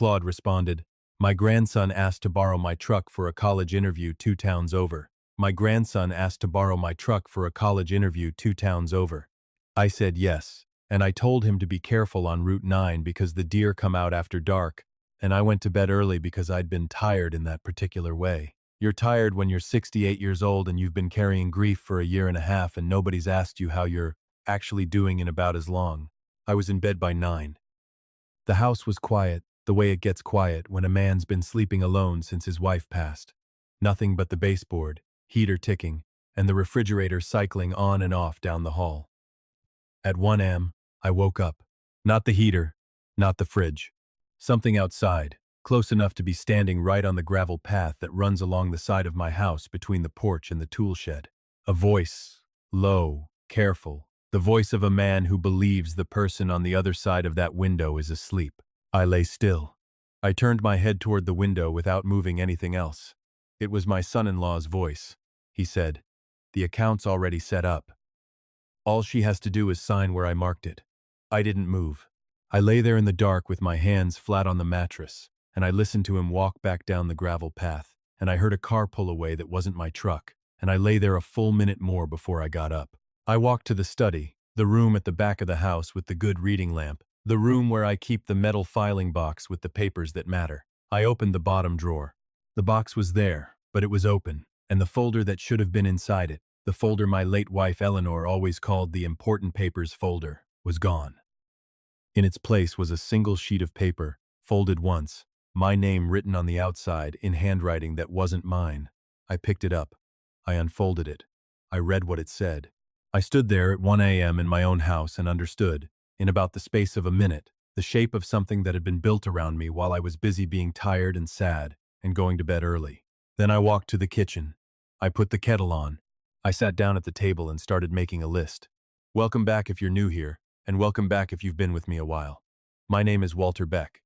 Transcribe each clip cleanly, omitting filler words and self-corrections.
Claude responded. My grandson asked to borrow my truck for a college interview 2 towns over. My grandson asked to borrow my truck for a college interview 2 towns over. I said yes, and I told him to be careful on Route 9 because the deer come out after dark, and I went to bed early because I'd been tired in that particular way. You're tired when you're 68 years old and you've been carrying grief for a year and a half and nobody's asked you how you're actually doing in about as long. I was in bed by 9. The house was quiet, the way it gets quiet when a man's been sleeping alone since his wife passed. Nothing but the baseboard, heater ticking, and the refrigerator cycling on and off down the hall. At 1 a.m., I woke up. Not the heater, not the fridge. Something outside, close enough to be standing right on the gravel path that runs along the side of my house between the porch and the tool shed. A voice, low, careful, the voice of a man who believes the person on the other side of that window is asleep. I lay still. I turned my head toward the window without moving anything else. It was my son-in-law's voice. He said, "The account's already set up. All she has to do is sign where I marked it." I didn't move. I lay there in the dark with my hands flat on the mattress, and I listened to him walk back down the gravel path, and I heard a car pull away that wasn't my truck, and I lay there a full minute more before I got up. I walked to the study, the room at the back of the house with the good reading lamp, the room where I keep the metal filing box with the papers that matter. I opened the bottom drawer. The box was there, but it was open, and the folder that should have been inside it, the folder my late wife Eleanor always called the important papers folder, was gone. In its place was a single sheet of paper, folded once, my name written on the outside in handwriting that wasn't mine. I picked it up. I unfolded it. I read what it said. I stood there at 1 a.m. in my own house and understood, in about the space of a minute, the shape of something that had been built around me while I was busy being tired and sad and going to bed early. Then I walked to the kitchen. I put the kettle on. I sat down at the table and started making a list. Welcome back if you're new here, and welcome back if you've been with me a while. My name is Walter Beck.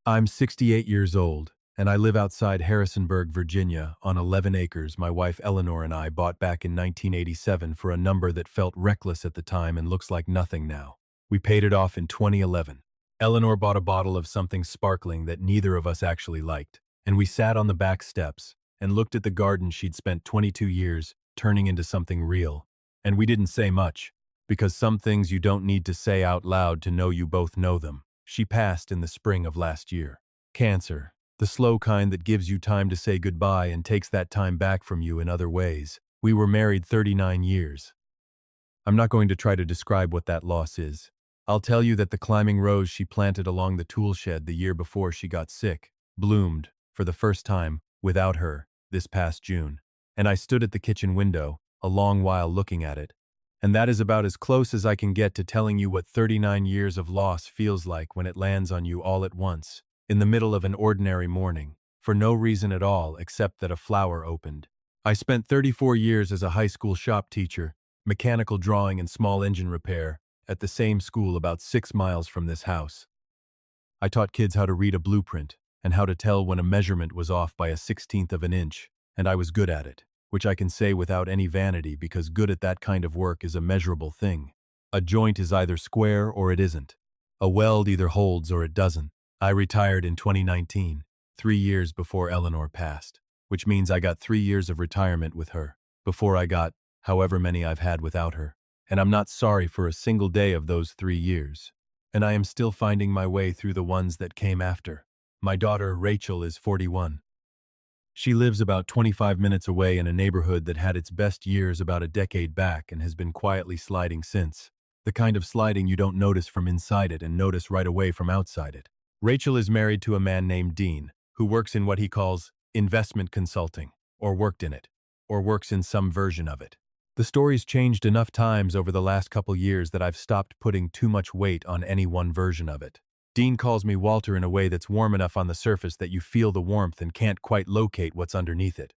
I'm 68 years old, and I live outside Harrisonburg, Virginia, on 11 acres my wife Eleanor and I bought back in 1987 for a number that felt reckless at the time and looks like nothing now. We paid it off in 2011. Eleanor bought a bottle of something sparkling that neither of us actually liked, and we sat on the back steps and looked at the garden she'd spent 22 years turning into something real. And we didn't say much, because some things you don't need to say out loud to know you both know them. She passed in the spring of last year. Cancer, the slow kind that gives you time to say goodbye and takes that time back from you in other ways. We were married 39 years. I'm not going to try to describe what that loss is. I'll tell you that the climbing rose she planted along the tool shed the year before she got sick bloomed, for the first time, without her, this past June. And I stood at the kitchen window, a long while looking at it. And that is about as close as I can get to telling you what 39 years of loss feels like when it lands on you all at once, in the middle of an ordinary morning, for no reason at all except that a flower opened. I spent 34 years as a high school shop teacher, mechanical drawing and small engine repair, at the same school about 6 miles from this house. I taught kids how to read a blueprint and how to tell when a measurement was off by a 1/16 of an inch, and I was good at it, which I can say without any vanity because good at that kind of work is a measurable thing. A joint is either square or it isn't. A weld either holds or it doesn't. I retired in 2019, 3 years before Eleanor passed, which means I got 3 years of retirement with her, before I got however many I've had without her. And I'm not sorry for a single day of those 3 years. And I am still finding my way through the ones that came after. My daughter, Rachel, is 41. She lives about 25 minutes away in a neighborhood that had its best years about a decade back and has been quietly sliding since. The kind of sliding you don't notice from inside it and notice right away from outside it. Rachel is married to a man named Dean, who works in what he calls investment consulting, or worked in it, or works in some version of it. The story's changed enough times over the last couple years that I've stopped putting too much weight on any one version of it. Dean calls me Walter in a way that's warm enough on the surface that you feel the warmth and can't quite locate what's underneath it.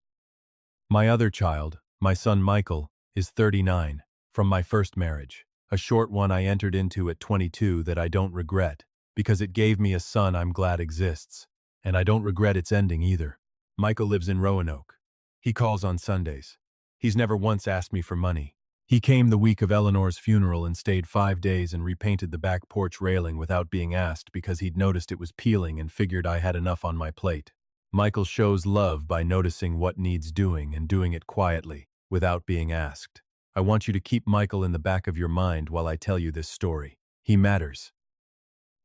My other child, my son Michael, is 39, from my first marriage, a short one I entered into at 22 that I don't regret, because it gave me a son I'm glad exists, and I don't regret its ending either. Michael lives in Roanoke. He calls on Sundays. He's never once asked me for money. He came the week of Eleanor's funeral and stayed 5 days and repainted the back porch railing without being asked because he'd noticed it was peeling and figured I had enough on my plate. Michael shows love by noticing what needs doing and doing it quietly, without being asked. I want you to keep Michael in the back of your mind while I tell you this story. He matters.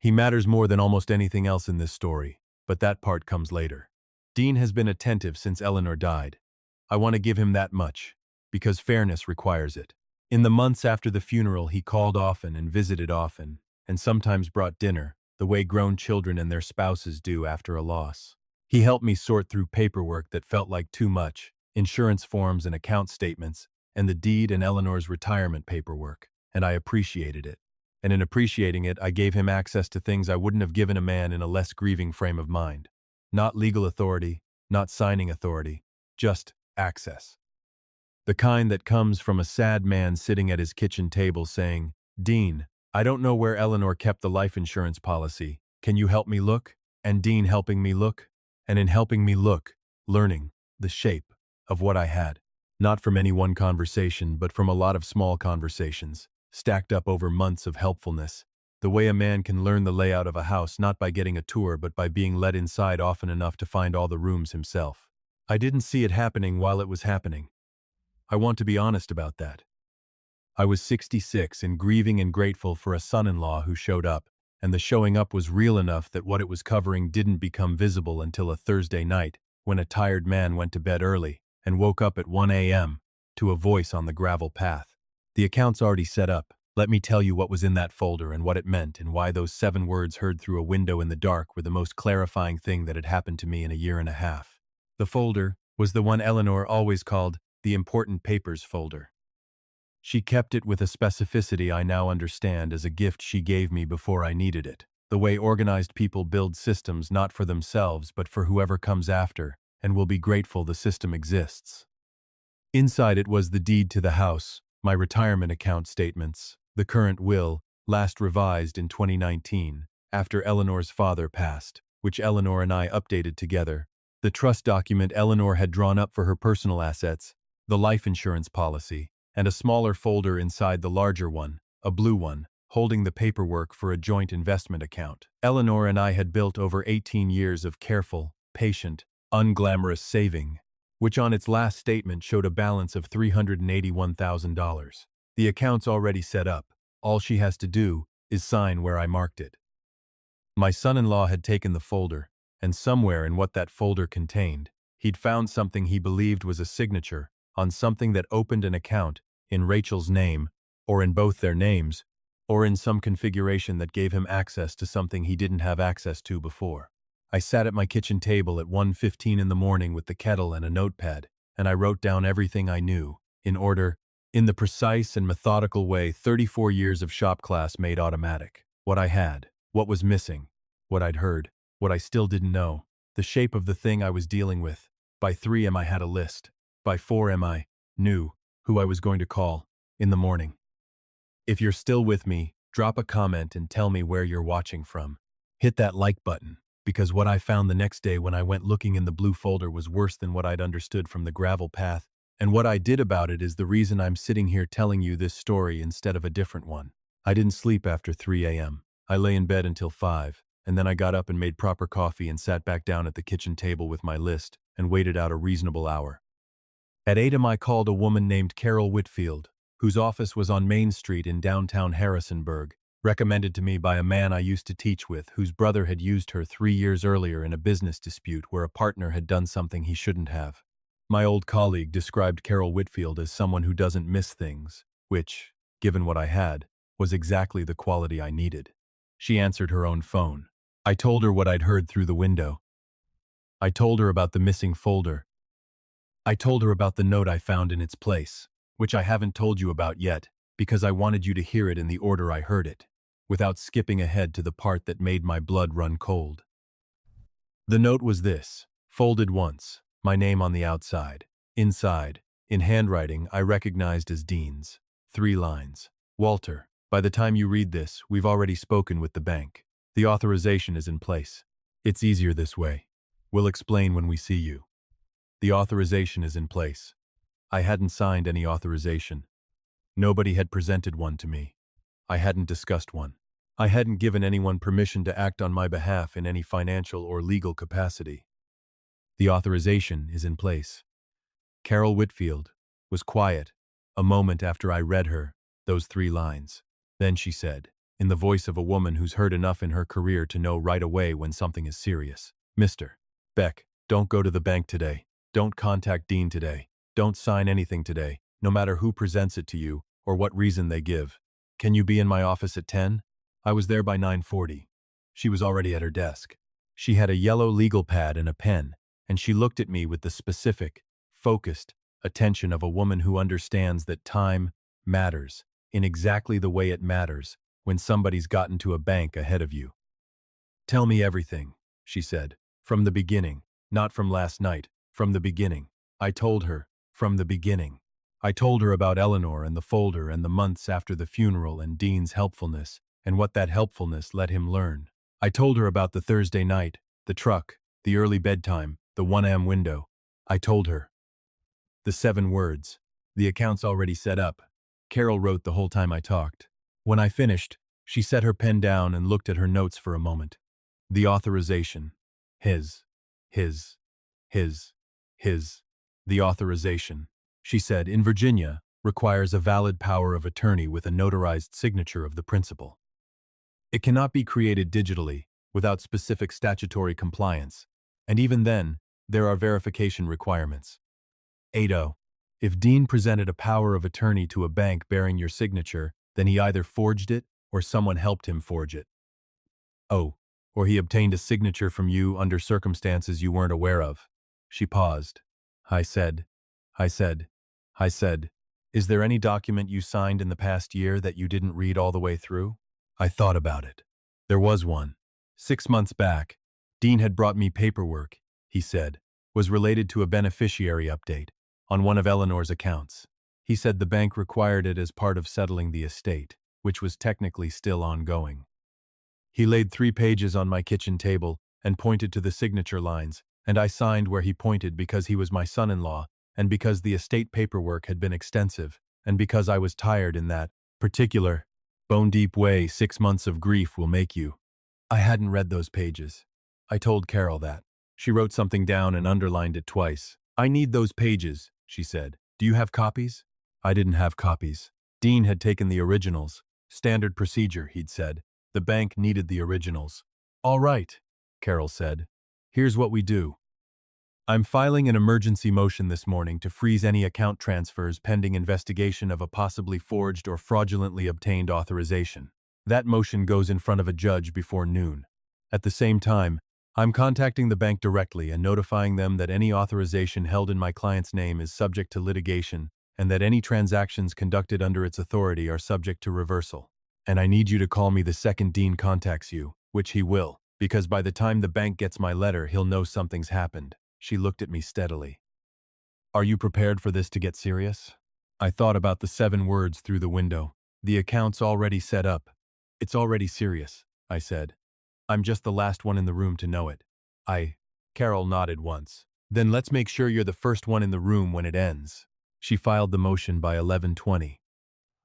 He matters more than almost anything else in this story, but that part comes later. Dean has been attentive since Eleanor died. I want to give him that much, because fairness requires it. In the months after the funeral, he called often and visited often, and sometimes brought dinner, the way grown children and their spouses do after a loss. He helped me sort through paperwork that felt like too much, insurance forms and account statements, and the deed and Eleanor's retirement paperwork, and I appreciated it. And in appreciating it, I gave him access to things I wouldn't have given a man in a less grieving frame of mind. Not legal authority, not signing authority, just access. The kind that comes from a sad man sitting at his kitchen table saying, "Dean, I don't know where Eleanor kept the life insurance policy. Can you help me look?" And Dean helping me look, and in helping me look, learning the shape of what I had. Not from any one conversation, but from a lot of small conversations, stacked up over months of helpfulness. The way a man can learn the layout of a house not by getting a tour but by being let inside often enough to find all the rooms himself. I didn't see it happening while it was happening. I want to be honest about that. I was 66 and grieving and grateful for a son-in-law who showed up, and the showing up was real enough that what it was covering didn't become visible until a Thursday night, when a tired man went to bed early and woke up at 1 a.m. to a voice on the gravel path. "The account's already set up. Let me tell you what was in that folder and what it meant and why those 7 words heard through a window in the dark were the most clarifying thing that had happened to me in a year and a half." The folder was the one Eleanor always called the important papers folder. She kept it with a specificity I now understand as a gift she gave me before I needed it. The way organized people build systems not for themselves but for whoever comes after, and will be grateful the system exists. Inside it was the deed to the house, my retirement account statements, the current will, last revised in 2019, after Eleanor's father passed, which Eleanor and I updated together, the trust document Eleanor had drawn up for her personal assets, the life insurance policy, and a smaller folder inside the larger one, a blue one, holding the paperwork for a joint investment account. Eleanor and I had built over 18 years of careful, patient, unglamorous saving, which on its last statement showed a balance of $381,000. The account's already set up. All she has to do is sign where I marked it. My son-in-law had taken the folder, and somewhere in what that folder contained, he'd found something he believed was a signature on something that opened an account in Rachel's name, or in both their names, or in some configuration that gave him access to something he didn't have access to before. I sat at my kitchen table at 1:15 in the morning with the kettle and a notepad, and I wrote down everything I knew, in order, in the precise and methodical way 34 years of shop class made automatic. What I had, what was missing, what I'd heard, what I still didn't know, the shape of the thing I was dealing with. By 3 a.m. I had a list. By 4 a.m. I knew who I was going to call in the morning. If you're still with me, drop a comment and tell me where you're watching from. Hit that like button, because what I found the next day when I went looking in the blue folder was worse than what I'd understood from the gravel path, and what I did about it is the reason I'm sitting here telling you this story instead of a different one. I didn't sleep after 3 a.m. I lay in bed until 5, and then I got up and made proper coffee and sat back down at the kitchen table with my list and waited out a reasonable hour. At 8 a.m. I called a woman named Carol Whitfield, whose office was on Main Street in downtown Harrisonburg, recommended to me by a man I used to teach with, whose brother had used her 3 years earlier in a business dispute where a partner had done something he shouldn't have. My old colleague described Carol Whitfield as someone who doesn't miss things, which, given what I had, was exactly the quality I needed. She answered her own phone. I told her what I'd heard through the window. I told her about the missing folder. I told her about the note I found in its place, which I haven't told you about yet, because I wanted you to hear it in the order I heard it, without skipping ahead to the part that made my blood run cold. The note was this, folded once, my name on the outside. Inside, in handwriting I recognized as Dean's. 3 lines. Walter, by the time you read this, we've already spoken with the bank. The authorization is in place. It's easier this way. We'll explain when we see you. The authorization is in place. I hadn't signed any authorization. Nobody had presented one to me. I hadn't discussed one. I hadn't given anyone permission to act on my behalf in any financial or legal capacity. The authorization is in place. Carol Whitfield was quiet a moment after I read her those 3 lines. Then she said, in the voice of a woman who's heard enough in her career to know right away when something is serious, Mr. Beck, don't go to the bank today. Don't contact Dean today. Don't sign anything today, no matter who presents it to you or what reason they give. Can you be in my office at 10? I was there by 9:40. She was already at her desk. She had a yellow legal pad and a pen, and she looked at me with the specific, focused attention of a woman who understands that time matters in exactly the way it matters when somebody's gotten to a bank ahead of you. Tell me everything, she said, from the beginning, not from last night, from the beginning. I told her, from the beginning. I told her about Eleanor and the folder and the months after the funeral and Dean's helpfulness and what that helpfulness let him learn. I told her about the Thursday night, the truck, the early bedtime, the 1 a.m. window. I told her. The 7 words. The account's already set up. Carol wrote the whole time I talked. When I finished, she set her pen down and looked at her notes for a moment. The authorization. His. The authorization, she said, in Virginia, requires a valid power of attorney with a notarized signature of the principal. It cannot be created digitally without specific statutory compliance, and even then, there are verification requirements. 8.0. If Dean presented a power of attorney to a bank bearing your signature, then he either forged it or someone helped him forge it. Oh, or he obtained a signature from you under circumstances you weren't aware of. She paused. I said, is there any document you signed in the past year that you didn't read all the way through? I thought about it. There was one. 6 months back, Dean had brought me paperwork, he said, was related to a beneficiary update on one of Eleanor's accounts. He said the bank required it as part of settling the estate, which was technically still ongoing. He laid 3 pages on my kitchen table and pointed to the signature lines, and I signed where he pointed because he was my son-in-law, and because the estate paperwork had been extensive, and because I was tired in that particular, bone-deep way 6 months of grief will make you. I hadn't read those pages. I told Carol that. She wrote something down and underlined it twice. I need those pages, she said. Do you have copies? I didn't have copies. Dean had taken the originals. Standard procedure, he'd said. The bank needed the originals. All right, Carol said. Here's what we do. I'm filing an emergency motion this morning to freeze any account transfers pending investigation of a possibly forged or fraudulently obtained authorization. That motion goes in front of a judge before noon. At the same time, I'm contacting the bank directly and notifying them that any authorization held in my client's name is subject to litigation and that any transactions conducted under its authority are subject to reversal. And I need you to call me the second Dean contacts you, which he will, because by the time the bank gets my letter, he'll know something's happened. She looked at me steadily. Are you prepared for this to get serious? I thought about the 7 words through the window. The account's already set up. It's already serious, I said. I'm just the last one in the room to know it. Carol nodded once. Then let's make sure you're the first one in the room when it ends. She filed the motion by 11:20.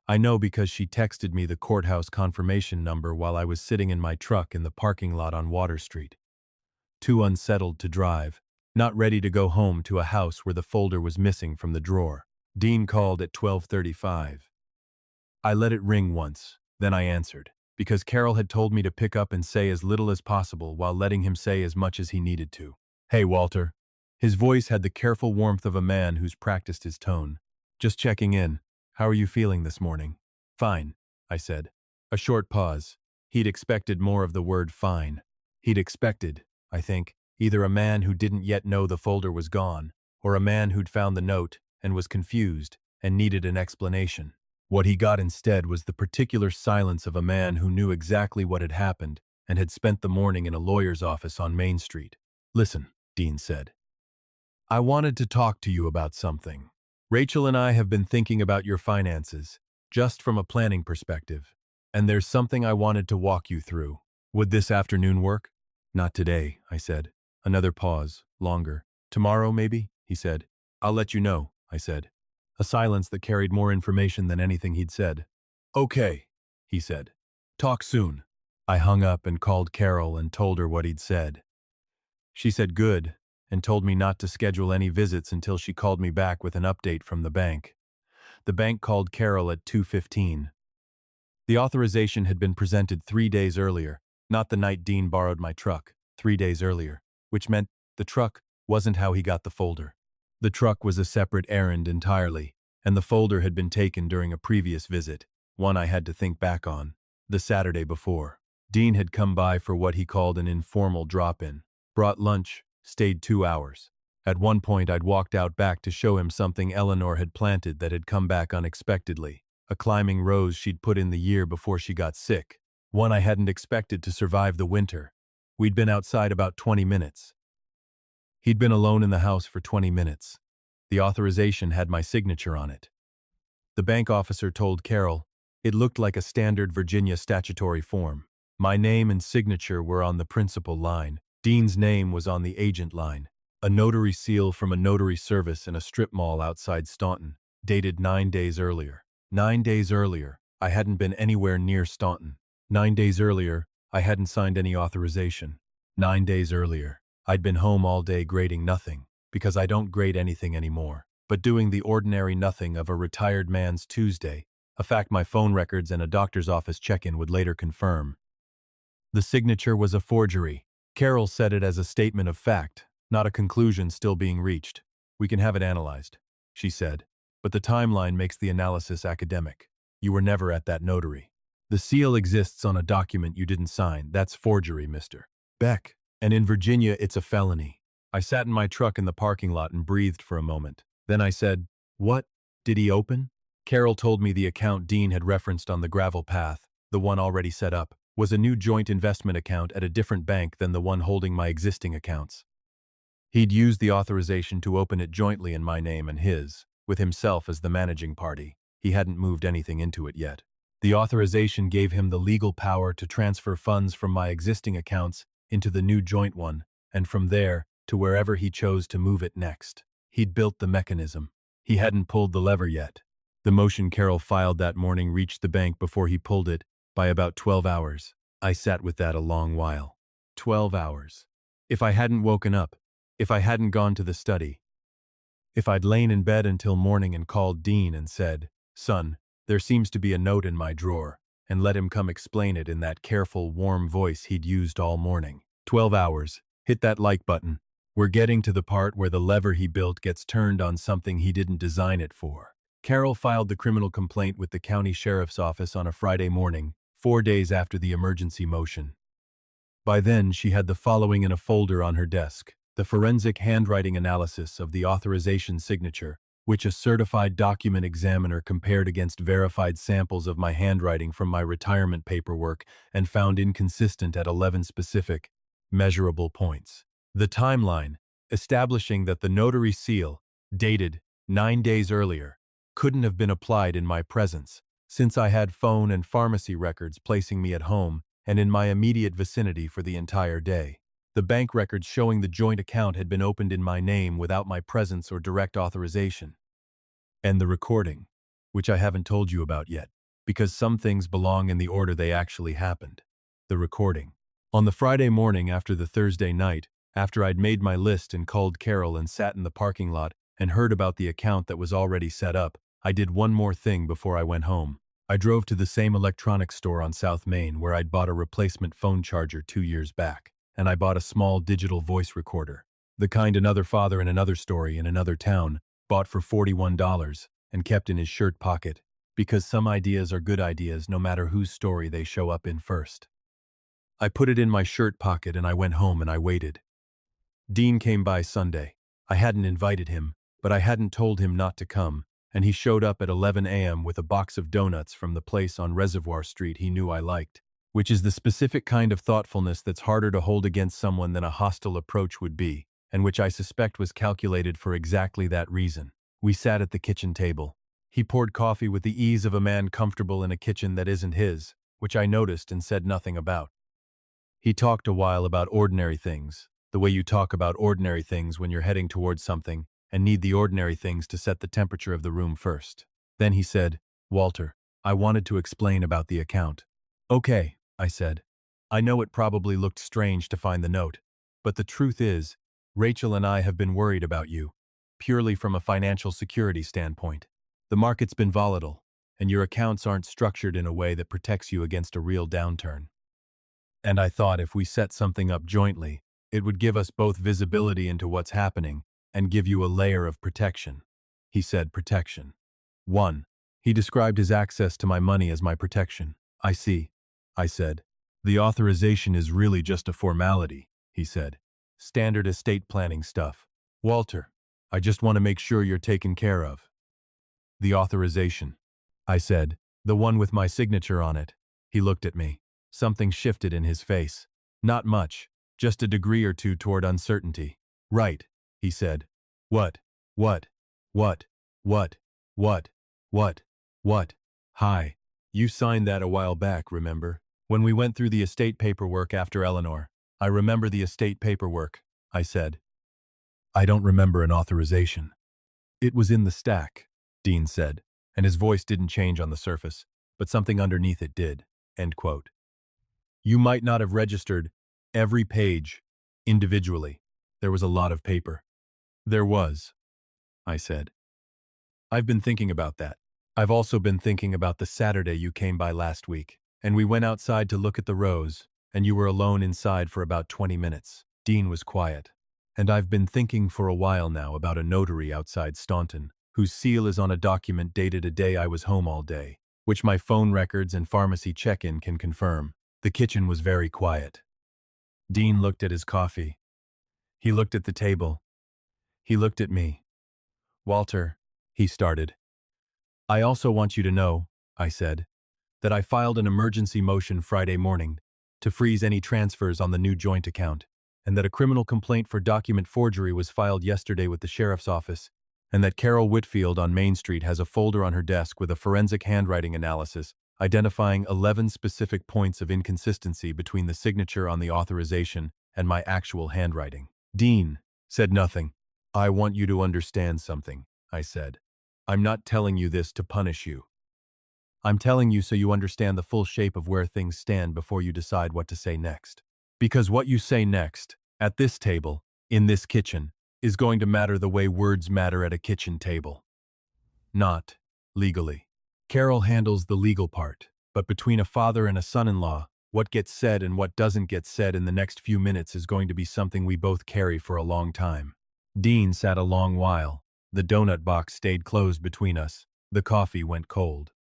I know because she texted me the courthouse confirmation number while I was sitting in my truck in the parking lot on Water Street. Too unsettled to drive, not ready to go home to a house where the folder was missing from the drawer. Dean called at 12:35. I let it ring once, then I answered, because Carol had told me to pick up and say as little as possible while letting him say as much as he needed to. Hey, Walter. His voice had the careful warmth of a man who's practiced his tone. Just checking in. How are you feeling this morning? Fine, I said. A short pause. He'd expected more of the word fine. He'd expected, I think, either a man who didn't yet know the folder was gone, or a man who'd found the note and was confused and needed an explanation. What he got instead was the particular silence of a man who knew exactly what had happened and had spent the morning in a lawyer's office on Main Street. Listen, Dean said. I wanted to talk to you about something. Rachel and I have been thinking about your finances, just from a planning perspective, and there's something I wanted to walk you through. Would this afternoon work? Not today, I said. Another pause, longer. Tomorrow, maybe, he said. I'll let you know, I said. A silence that carried more information than anything he'd said. "Okay," he said. "Talk soon." I hung up and called Carol and told her what he'd said. She said good, and told me not to schedule any visits until she called me back with an update from the bank. The bank called Carol at 2:15. The authorization had been presented 3 days earlier, not the night Dean borrowed my truck, 3 days earlier, which meant the truck wasn't how he got the folder. The truck was a separate errand entirely, and the folder had been taken during a previous visit, one I had to think back on, the Saturday before. Dean had come by for what he called an informal drop-in, brought lunch, stayed 2 hours. At one point I'd walked out back to show him something Eleanor had planted that had come back unexpectedly, a climbing rose she'd put in the year before she got sick, one I hadn't expected to survive the winter. We'd been outside about 20 minutes. He'd been alone in the house for 20 minutes. The authorization had my signature on it. The bank officer told Carol it looked like a standard Virginia statutory form. My name and signature were on the principal line. Dean's name was on the agent line. A notary seal from a notary service in a strip mall outside Staunton, dated 9 days earlier. 9 days earlier, I hadn't been anywhere near Staunton. 9 days earlier, I hadn't signed any authorization. 9 days earlier, I'd been home all day grading nothing, because I don't grade anything anymore, but doing the ordinary nothing of a retired man's Tuesday, a fact my phone records and a doctor's office check-in would later confirm. The signature was a forgery. Carol said it as a statement of fact, not a conclusion still being reached. "We can have it analyzed," she said, "but the timeline makes the analysis academic. You were never at that notary. The seal exists on a document you didn't sign. That's forgery, Mr. Beck. And in Virginia, it's a felony." I sat in my truck in the parking lot and breathed for a moment. Then I said, "What? Did he open?" Carol told me the account Dean had referenced on the gravel path, the one already set up, was a new joint investment account at a different bank than the one holding my existing accounts. He'd used the authorization to open it jointly in my name and his, with himself as the managing party. He hadn't moved anything into it yet. The authorization gave him the legal power to transfer funds from my existing accounts into the new joint one, and from there to wherever he chose to move it next. He'd built the mechanism. He hadn't pulled the lever yet. The motion Carol filed that morning reached the bank before he pulled it by about 12 hours. I sat with that a long while. 12 hours. If I hadn't woken up, if I hadn't gone to the study, if I'd lain in bed until morning and called Dean and said, "Son, there seems to be a note in my drawer," and let him come explain it in that careful, warm voice he'd used all morning. 12 hours. Hit that like button. We're getting to the part where the lever he built gets turned on something he didn't design it for. Carol filed the criminal complaint with the county sheriff's office on a Friday morning, 4 days after the emergency motion. By then, she had the following in a folder on her desk: the forensic handwriting analysis of the authorization signature, which a certified document examiner compared against verified samples of my handwriting from my retirement paperwork and found inconsistent at 11 specific, measurable points. The timeline, establishing that the notary seal, dated 9 days earlier, couldn't have been applied in my presence, since I had phone and pharmacy records placing me at home and in my immediate vicinity for the entire day. The bank records showing the joint account had been opened in my name without my presence or direct authorization. And the recording, which I haven't told you about yet, because some things belong in the order they actually happened. The recording. On the Friday morning after the Thursday night, after I'd made my list and called Carol and sat in the parking lot and heard about the account that was already set up, I did one more thing before I went home. I drove to the same electronics store on South Main where I'd bought a replacement phone charger 2 years back, and I bought a small digital voice recorder, the kind another father in another story in another town bought for $41 and kept in his shirt pocket, because some ideas are good ideas no matter whose story they show up in first. I put it in my shirt pocket and I went home and I waited. Dean came by Sunday. I hadn't invited him, but I hadn't told him not to come, and he showed up at 11 a.m. with a box of donuts from the place on Reservoir Street he knew I liked, which is the specific kind of thoughtfulness that's harder to hold against someone than a hostile approach would be, and which I suspect was calculated for exactly that reason. We sat at the kitchen table. He poured coffee with the ease of a man comfortable in a kitchen that isn't his, which I noticed and said nothing about. He talked a while about ordinary things, the way you talk about ordinary things when you're heading towards something, and need the ordinary things to set the temperature of the room first. Then he said, "Walter, I wanted to explain about the account." "Okay," I said. "I know it probably looked strange to find the note, but the truth is, Rachel and I have been worried about you, purely from a financial security standpoint. The market's been volatile, and your accounts aren't structured in a way that protects you against a real downturn. And I thought if we set something up jointly, it would give us both visibility into what's happening and give you a layer of protection." He said protection. 1. He described his access to my money as my protection. "I see," I said. "The authorization is really just a formality," he said. "Standard estate planning stuff. Walter, I just want to make sure you're taken care of." "The authorization," I said. "The one with my signature on it." He looked at me. Something shifted in his face. "Not much, just a degree or two toward uncertainty." "Right," he said. What? What? What? What? What? What? What? Hi. You signed that a while back, remember? When we went through the estate paperwork after Eleanor. I remember the estate paperwork," I said. "I don't remember an authorization." "It was in the stack," Dean said, and his voice didn't change on the surface, but something underneath it did. End quote. "You might not have registered every page individually. There was a lot of paper." "There was," I said. "I've been thinking about that. I've also been thinking about the Saturday you came by last week, and we went outside to look at the rose, and you were alone inside for about 20 minutes. Dean was quiet. "And I've been thinking for a while now about a notary outside Staunton, whose seal is on a document dated a day I was home all day, which my phone records and pharmacy check-in can confirm." The kitchen was very quiet. Dean looked at his coffee. He looked at the table. He looked at me. "Walter," he started. "I also want you to know," I said, "that I filed an emergency motion Friday morning to freeze any transfers on the new joint account, and that a criminal complaint for document forgery was filed yesterday with the sheriff's office, and that Carol Whitfield on Main Street has a folder on her desk with a forensic handwriting analysis identifying 11 specific points of inconsistency between the signature on the authorization and my actual handwriting." Dean said nothing. "I want you to understand something," I said. "I'm not telling you this to punish you. I'm telling you so you understand the full shape of where things stand before you decide what to say next. Because what you say next, at this table, in this kitchen, is going to matter the way words matter at a kitchen table. Not legally. Carol handles the legal part, but between a father and a son-in-law, what gets said and what doesn't get said in the next few minutes is going to be something we both carry for a long time." Dean sat a long while. The donut box stayed closed between us. The coffee went cold.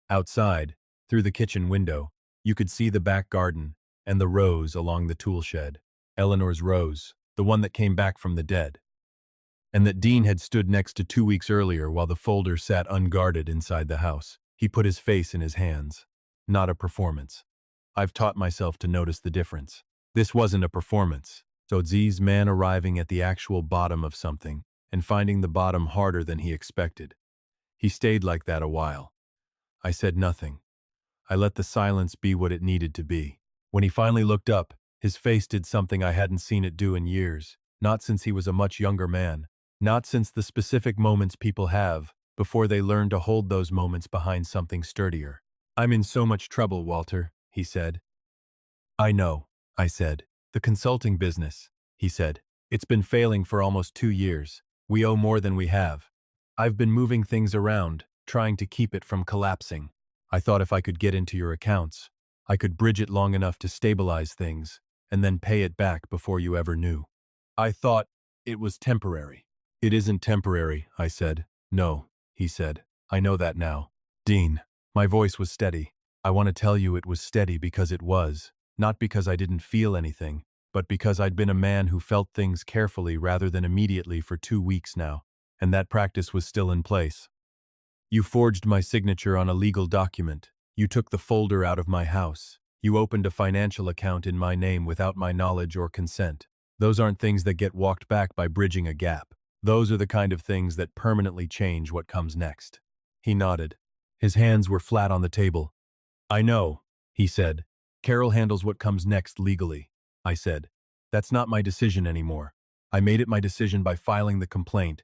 Outside, through the kitchen window, you could see the back garden and the rose along the tool shed. Eleanor's rose, the one that came back from the dead, and that Dean had stood next to 2 weeks earlier while the folder sat unguarded inside the house. He put his face in his hands. Not a performance. I've taught myself to notice the difference. This wasn't a performance. So Z's man arriving at the actual bottom of something and finding the bottom harder than he expected. He stayed like that a while. I said nothing. I let the silence be what it needed to be. When he finally looked up, his face did something I hadn't seen it do in years, not since he was a much younger man, not since the specific moments people have before they learn to hold those moments behind something sturdier. "I'm in so much trouble, Walter," he said. "I know," I said. "The consulting business," he said. "It's been failing for almost 2 years. We owe more than we have. I've been moving things around, trying to keep it from collapsing. I thought if I could get into your accounts, I could bridge it long enough to stabilize things, and then pay it back before you ever knew. I thought it was temporary." "It isn't temporary," I said. "No," he said. "I know that now." "Dean." My voice was steady. "I want to tell you it was steady because it was. Not because I didn't feel anything, but because I'd been a man who felt things carefully rather than immediately for 2 weeks now, and that practice was still in place. You forged my signature on a legal document. You took the folder out of my house. You opened a financial account in my name without my knowledge or consent. Those aren't things that get walked back by bridging a gap. Those are the kind of things that permanently change what comes next." He nodded. His hands were flat on the table. "I know," he said. "Carol handles what comes next legally." I said. "That's not my decision anymore. I made it my decision by filing the complaint,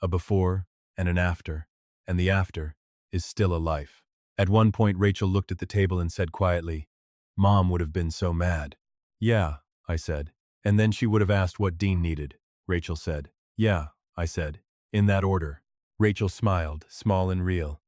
a before and an after, and the after is still a life. At one point, Rachel looked at the table and said quietly, "Mom would have been so mad." "Yeah," I said. "And then she would have asked what Dean needed," Rachel said. "Yeah," I said. "In that order." Rachel smiled, small and real.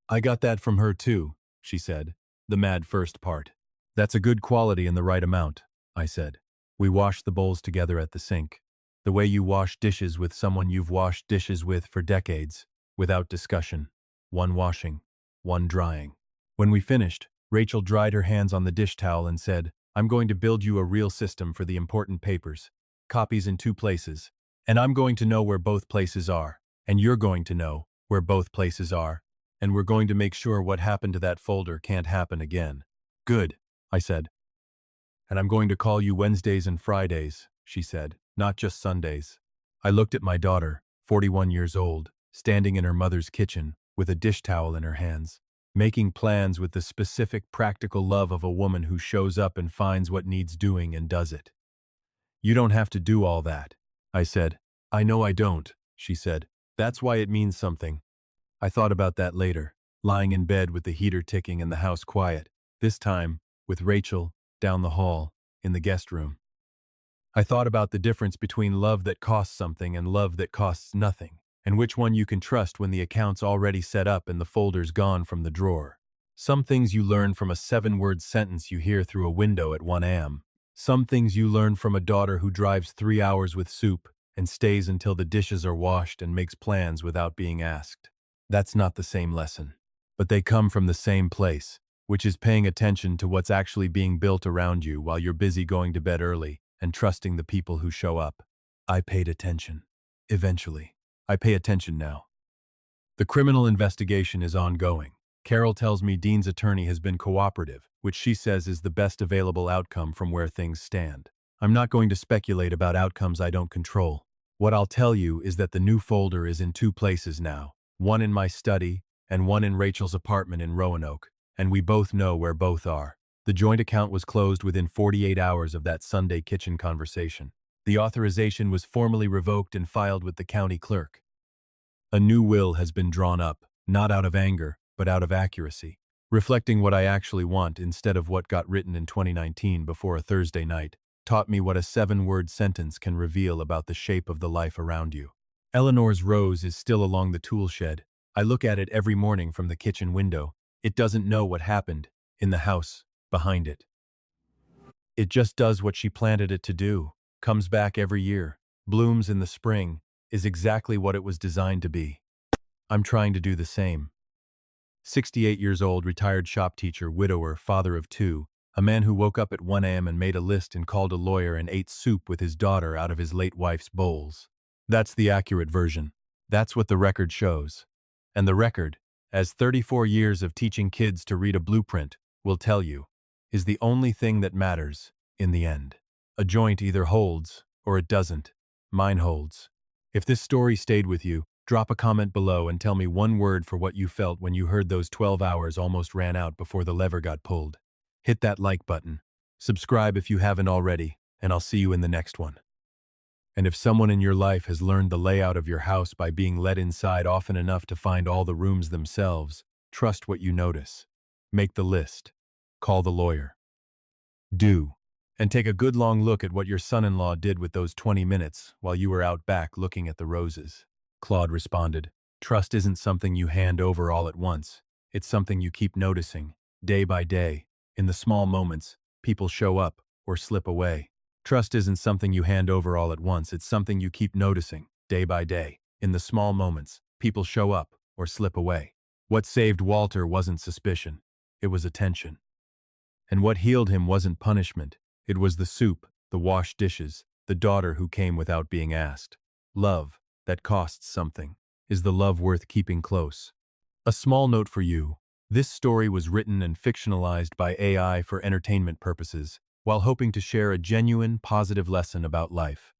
"I got that from her too," she said. "The mad first part." "That's a good quality in the right amount," I said. We washed the bowls together at the sink. The way you wash dishes with someone you've washed dishes with for decades, without discussion. One washing, one drying. When we finished, Rachel dried her hands on the dish towel and said, "I'm going to build you a real system for the important papers. Copies in 2 places. And I'm going to know where both places are. And you're going to know where both places are. And we're going to make sure what happened to that folder can't happen again." "Good," I said. "And I'm going to call you Wednesdays and Fridays," she said, "not just Sundays." I looked at my daughter, 41 years old, standing in her mother's kitchen, with a dish towel in her hands, making plans with the specific practical love of a woman who shows up and finds what needs doing and does it. "You don't have to do all that," I said. "I know I don't," she said. "That's why it means something." I thought about that later, lying in bed with the heater ticking and the house quiet, this time, with Rachel, down the hall, in the guest room. I thought about the difference between love that costs something and love that costs nothing, and which one you can trust when the account's already set up and the folder's gone from the drawer. Some things you learn from a 7-word sentence you hear through a window at 1 a.m. Some things you learn from a daughter who drives 3 hours with soup and stays until the dishes are washed and makes plans without being asked. That's not the same lesson. But they come from the same place, which is paying attention to what's actually being built around you while you're busy going to bed early and trusting the people who show up. I paid attention. Eventually. I pay attention now. The criminal investigation is ongoing. Carol tells me Dean's attorney has been cooperative, which she says is the best available outcome from where things stand. I'm not going to speculate about outcomes I don't control. What I'll tell you is that the new folder is in 2 places now, one in my study and one in Rachel's apartment in Roanoke, and we both know where both are. The joint account was closed within 48 hours of that Sunday kitchen conversation. The authorization was formally revoked and filed with the county clerk. A new will has been drawn up, not out of anger, but out of accuracy, reflecting what I actually want instead of what got written in 2019 before a Thursday night, taught me what a 7-word sentence can reveal about the shape of the life around you. Eleanor's rose is still along the tool shed. I look at it every morning from the kitchen window. It doesn't know what happened in the house behind it. It just does what she planted it to do, comes back every year, blooms in the spring, is exactly what it was designed to be. I'm trying to do the same. 68 years old, retired shop teacher, widower, father of 2, a man who woke up at 1 a.m. and made a list and called a lawyer and ate soup with his daughter out of his late wife's bowls. That's the accurate version. That's what the record shows. And the record, as 34 years of teaching kids to read a blueprint, will tell you, is the only thing that matters in the end. A joint either holds or it doesn't. Mine holds. If this story stayed with you, drop a comment below and tell me one word for what you felt when you heard those 12 hours almost ran out before the lever got pulled. Hit that like button. Subscribe if you haven't already, and I'll see you in the next one. And if someone in your life has learned the layout of your house by being let inside often enough to find all the rooms themselves, trust what you notice. Make the list. Call the lawyer. Do. And take a good long look at what your son-in-law did with those 20 minutes while you were out back looking at the roses. Claude responded, "Trust isn't something you hand over all at once. It's something you keep noticing, day by day. In the small moments, people show up or slip away. Trust isn't something you hand over all at once. It's something you keep noticing, day by day. In the small moments, people show up or slip away. What saved Walter wasn't suspicion. It was attention. And what healed him wasn't punishment. It was the soup, the washed dishes, the daughter who came without being asked. Love, that costs something, is the love worth keeping close. A small note for you. This story was written and fictionalized by AI for entertainment purposes, while hoping to share a genuine, positive lesson about life.